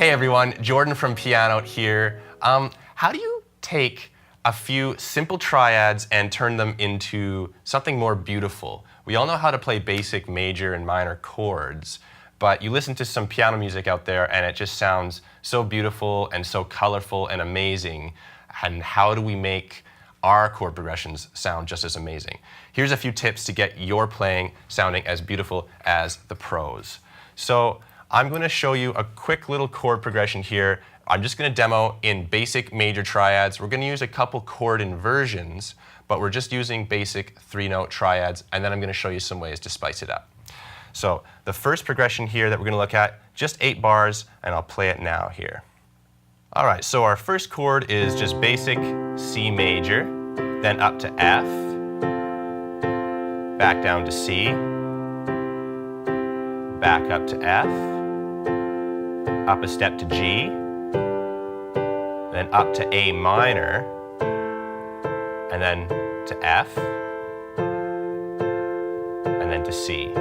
Hey everyone, Jordan from Pianote here. How do you take a few simple triads and turn them into something more beautiful? We all know how to play basic major and minor chords, but you listen to some piano music out there and it just sounds so beautiful and so colorful and amazing. And how do we make our chord progressions sound just as amazing? Here's a few tips to get your playing sounding as beautiful as the pros. So I'm going to show you a quick little chord progression here. I'm just going to demo in basic major triads. We're going to use a couple chord inversions, but we're just using basic 3-note triads, and then I'm going to show you some ways to spice it up. So the first progression here that we're going to look at, just 8 bars, and I'll play it now here. All right, so our first chord is just basic C major, then up to F, back down to C, back up to F, up a step to G, then up to A minor, and then to F, and then to C.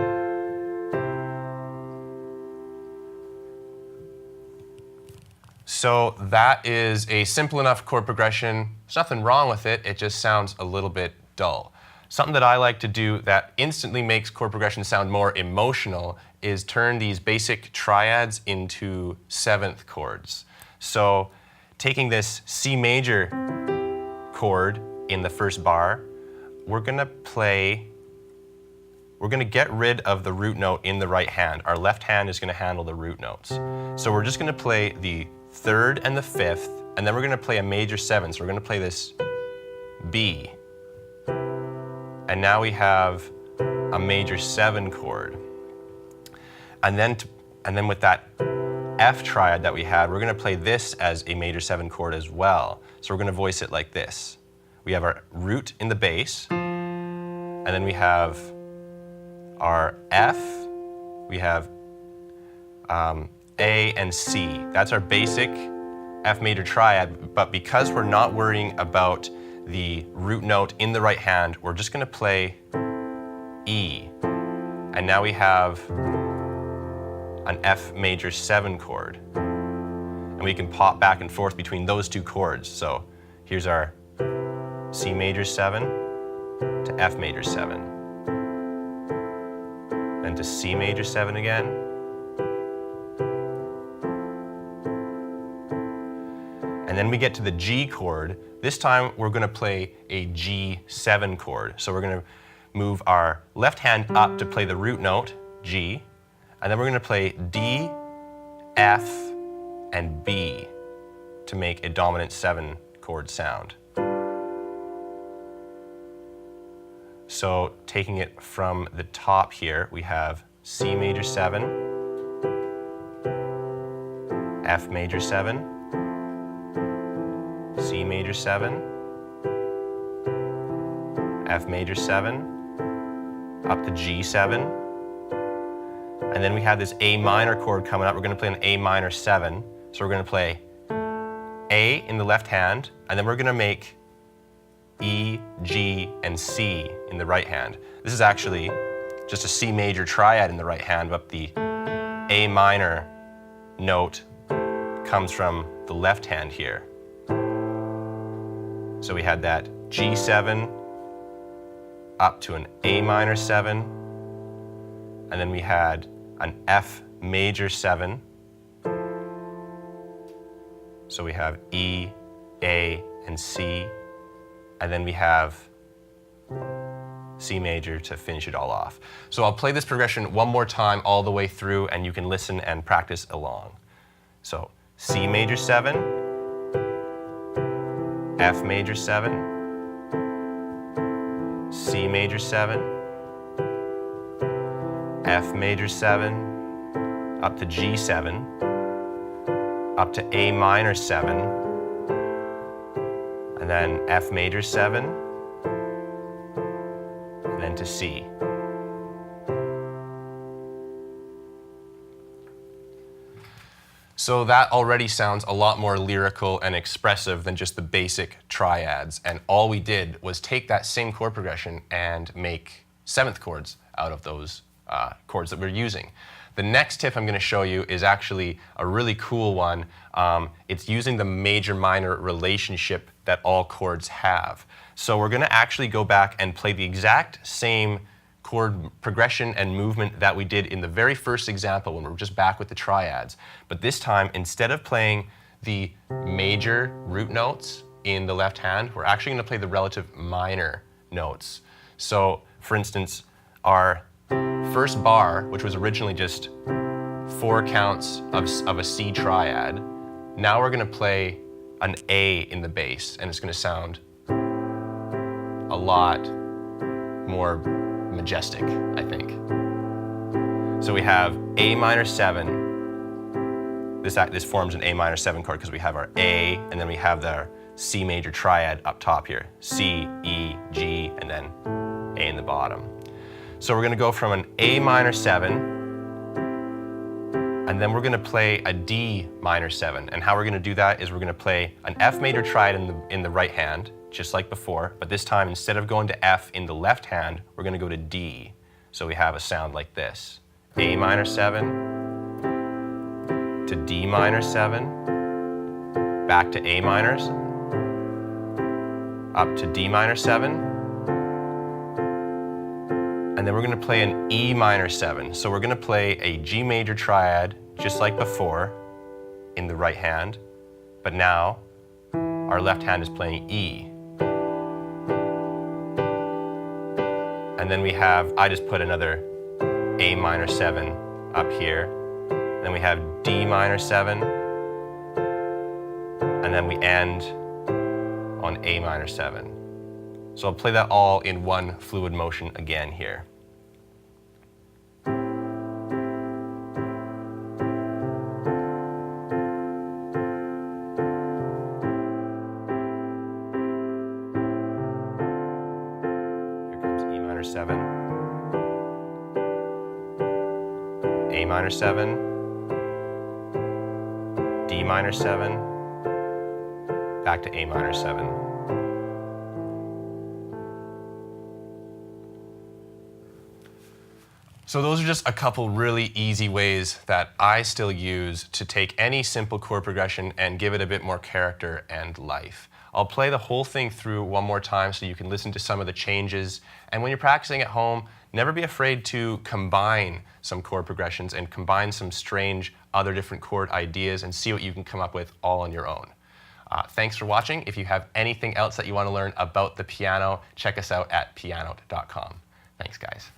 So that is a simple enough chord progression. There's nothing wrong with it, it just sounds a little bit dull. Something that I like to do that instantly makes chord progression sound more emotional is turn these basic triads into 7th chords. So taking this C major chord in the first bar, we're going to get rid of the root note in the right hand. Our left hand is going to handle the root notes. So we're just going to play the 3rd and the 5th, and then we're going to play a major 7. So we're going to play this B. And now we have a major 7 chord. And then with that F triad that we had, we're going to play this as a major 7 chord as well. So we're going to voice it like this. We have our root in the bass, and then we have our F, we have A and C. That's our basic F major triad, but because we're not worrying about the root note in the right hand, we're just going to play E. And now we have an F major 7 chord. And we can pop back and forth between those two chords. So here's our C major 7 to F major 7. Then to C major 7 again. And then we get to the G chord. This time we're going to play a G7 chord. So we're going to move our left hand up to play the root note, G, and then we're going to play D, F, and B to make a dominant 7 chord sound. So taking it from the top here, we have C major 7, F major 7, C major 7, F major 7, up to G7, and then we have this A minor chord coming up. We're going to play an A minor 7, so we're going to play A in the left hand, and then we're going to make E, G, and C in the right hand. This is actually just a C major triad in the right hand, but the A minor note comes from the left hand here. So we had that G7 up to an A minor 7, and then we had an F major 7. So we have E, A, and C, and then we have C major to finish it all off. So I'll play this progression one more time all the way through, and you can listen and practice along. So C major 7, F major 7, C major 7, F major 7, up to G7, up to A minor 7, and then F major 7, and then to C. So that already sounds a lot more lyrical and expressive than just the basic triads. And all we did was take that same chord progression and make 7th chords out of those chords that we're using. The next tip I'm going to show you is actually a really cool one. It's using the major-minor relationship that all chords have. So we're going to actually go back and play the exact same chord progression and movement that we did in the very first example when we were just back with the triads. But this time, instead of playing the major root notes in the left hand, we're actually going to play the relative minor notes. So, for instance, our first bar, which was originally just 4 counts of a C triad, now we're going to play an A in the bass, and it's going to sound a lot more majestic, I think. So we have A minor 7. This forms an A minor 7 chord because we have our A, and then we have the C major triad up top here. C, E, G, and then A in the bottom. So we're going to go from an A minor 7, and then we're going to play a D minor 7. And how we're going to do that is we're going to play an F major triad in the right hand, just like before, but this time instead of going to F in the left hand, we're going to go to D. So we have a sound like this. A minor 7 to D minor 7, back to A minors, up to D minor 7, and then we're going to play an E minor 7. So we're going to play a G major triad just like before in the right hand, but now our left hand is playing E. And then we have, I just put another A minor 7 up here. Then we have D minor 7. And then we end on A minor 7. So I'll play that all in one fluid motion again here. Minor 7, A minor 7, D minor 7, back to A minor 7. So those are just a couple really easy ways that I still use to take any simple chord progression and give it a bit more character and life. I'll play the whole thing through one more time so you can listen to some of the changes. And when you're practicing at home, never be afraid to combine some chord progressions and combine some strange other different chord ideas and see what you can come up with all on your own. Thanks for watching. If you have anything else that you want to learn about the piano, check us out at pianote.com. Thanks, guys.